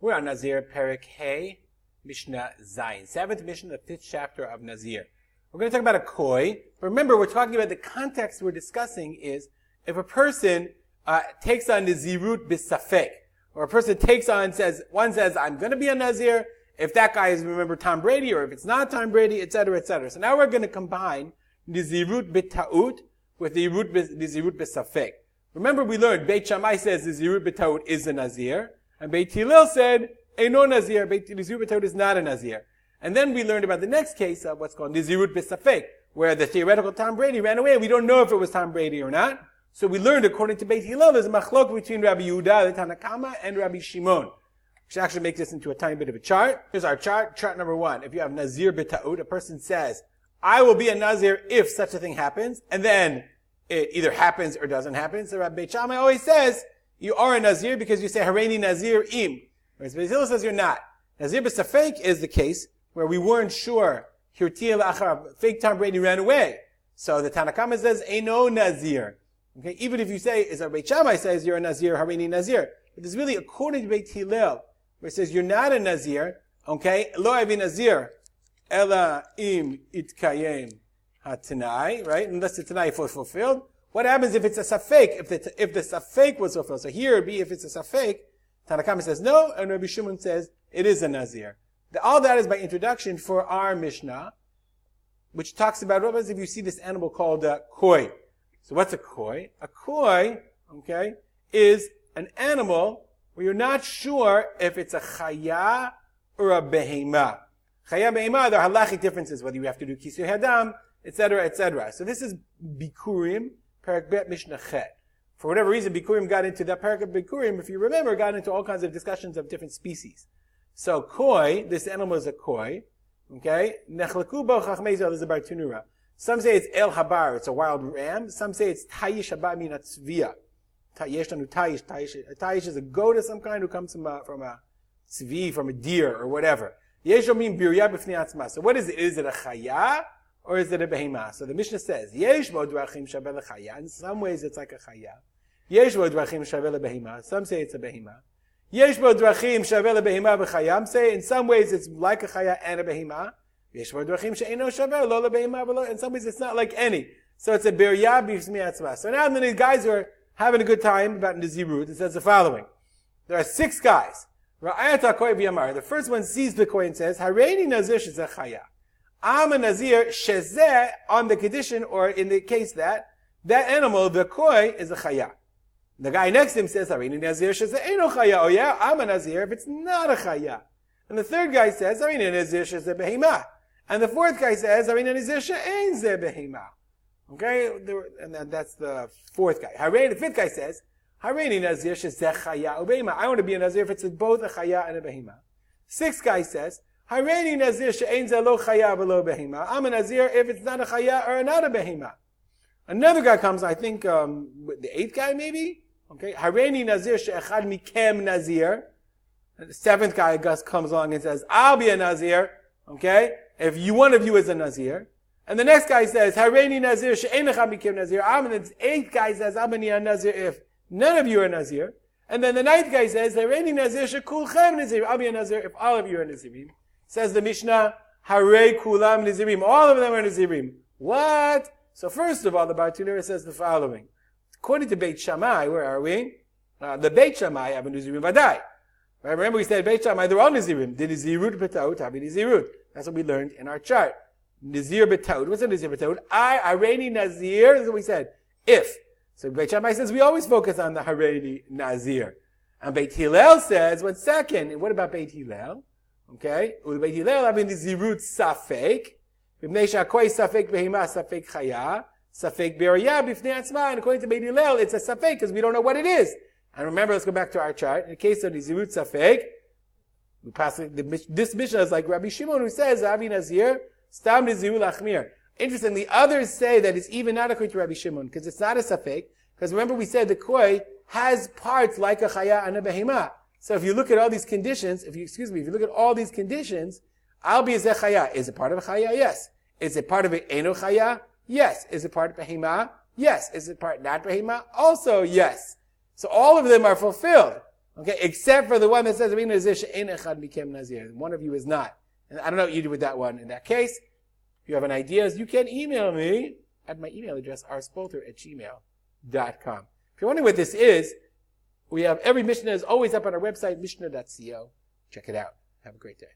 We're on Nazir, Perek Hey, Mishnah Zayin. 7th Mishnah, the 5th chapter of Nazir. We're going to talk about a koi. Remember, we're talking about the context we're discussing is if a person takes on Nezirut bisafek, or a person takes on, one says, I'm going to be a Nazir, if that guy is, remember, Tom Brady, or if it's not Tom Brady, etc., etc. So now we're going to combine Nezirut b'ta'ut with Nezirut b'safek. Remember, we learned, Beit Shammai says Nezirut b'ta'ut is a Nazir, and Beit Hillel said, Eino Nazir, Nezirut b'ta'ut is not a Nazir. And then we learned about the next case of what's called Nezirut b'safek, where the theoretical Tom Brady ran away. We don't know if it was Tom Brady or not. So we learned, according to Beit Hillel, there's a machlok between Rabbi Yehuda, the Tanakama, and Rabbi Shimon. We should actually make this into a tiny bit of a chart. Here's our chart. Chart number 1. If you have Nazir b'ta'ut, a person says, I will be a Nazir if such a thing happens, and then it either happens or doesn't happen. So Rabbi Beit Shammai always says, you are a Nazir because you say, Hareini Nazir im. Whereas Beit Hillel says you're not. Nazir b'safek is the case where we weren't sure. Fake Tom Brady ran away. So the Tanakama says, Eino Nazir. Okay, even if you say, as our Beit Shammai says, you're a Nazir, Hareini Nazir. But it's really according to Beit Hillel, where it says you're not a Nazir, okay? Lo avi Nazir, ela im itkayem hatanai, right? Unless the tanai was fulfilled. What happens if it's a safek? If the safek was fulfilled? So here it'd be if it's a safek, Tanakama says no, and Rabbi Shimon says it is a Nazir. All that is by introduction for our Mishnah, which talks about what happens if you see this animal called koi. So what's a koi? A koi, okay, is an animal where you're not sure if it's a chaya or a behema. Chaya, behema, there are halachic differences, whether you have to do kisur hadam, etc., etc. So this is Bikurim, Perek Bet Mishnah Chet. For whatever reason, Bikurim got into that Perek of Bikurim, if you remember, got into all kinds of discussions of different species. So koi, this animal is a koi, okay? Nechlaku bo chachmei zel is a bartunura. Some say it's El Habar, it's a wild ram. Some say it's Tayish Habar min Tzviya. Tayish is a goat of some kind who comes from a tzvi, from a deer or whatever. Yesho mean birya b'fnei atzma. So what is it? Is it a chaya or is it a behema? So the Mishnah says, Yesh bo drachim shaveh lechaya. In some ways it's like a chaya. Yesh bo drachim shaveh lebehema. Some say it's a behema. Yesh bo drachim shaveh lebehema b'chaya. Some say in some ways it's like a chaya and a behema. In some ways it's not like any. So it's a birya b'fnei atzma. So now the guys are having a good time about Nezirut. It says the following. There are 6 guys. The first one sees the koi and says, Hareini Nazir shezeh chaya. I'm a Nazir shezeh on the condition, or in the case that animal, the koi, is a chaya. The guy next to him says, Hareini Nazir shezeh eino chaya. Oh yeah, I'm a Nazir if it's not a chaya. And the third guy says, Hareini Nazir shezeh behema. And the fourth guy says, Hareini Nazir she'ein zeh behema. Okay, and that's the fourth guy. The fifth guy says, Hareini Nazir shezeh chaya ubehema. I want to be a Nazir if it's both a chaya and a behema. Sixth guy says, Hareini Nazir she'ein zeh lo chaya v'lo behema. I'm a Nazir if it's not a chaya or not a behema. Another guy comes, I think, the 8th guy maybe? Okay, Hareini Nazir she'echad mikem Nazir. And the 7th guy, I guess, comes along and says, I'll be a Nazir, okay, if one of you is a Nazir. And the next guy says, Hareini Nazir she'ein echad mikem Nazir. And the 8th guy says, I'm a Nazir if none of you are Nazir. And then the 9th guy says, Hareini Nazir she'kulchem Nazir. I'll be a Nazir if all of you are Nazirim. Says the Mishnah, Harei kulam Nazirim. All of them are Nazirim. What? So first of all, the Bartunera says the following. According to Beit Shammai, where are we? The Beit Shammai have a Nazirim Vadai. Right? Remember we said Beit Shammai, they're all Nazirим. The Nezirut b'ta'ut have a Nezirut. That's what we learned in our chart. Nazir b'ta'ut. What's a Nazir b'ta'ut? Hareini Nazir. That's what we said. If. So Beit Shammai says we always focus on the Hareini Nazir. And Beit Hillel says, 1 second, what about Beit Hillel? Okay? Beit Hillel having the Nezirut safek. B'mnei sha'koi safek behema safek chaya. Safek birya b'fnei atzma. And according to Beit Hillel, it's a safek because we don't know what it is. And remember, let's go back to our chart. In the case of the Nezirut safek, we pass this Mishnah is like Rabbi Shimon who says, Avi Nazir, stam Nezirut lachmir. Interestingly, others say that it's even not according to Rabbi Shimon, because it's not a safek, because remember we said the koi has parts like a chaya and a behema. So if you look at all these conditions, if you look at all these conditions, I'll be a chaya. Is it part of a chaya? Yes. Is it part of an eno chaya? Yes. Is it part of behema? Yes. Is it part not behema? Also yes. So all of them are fulfilled. Okay, except for the one that says, one of you is not. And I don't know what you do with that one. In that case, if you have any ideas, you can email me at my email address, rspolter@gmail.com. If you're wondering what this is, we have every Mishnah is always up on our website, mishnah.co. Check it out. Have a great day.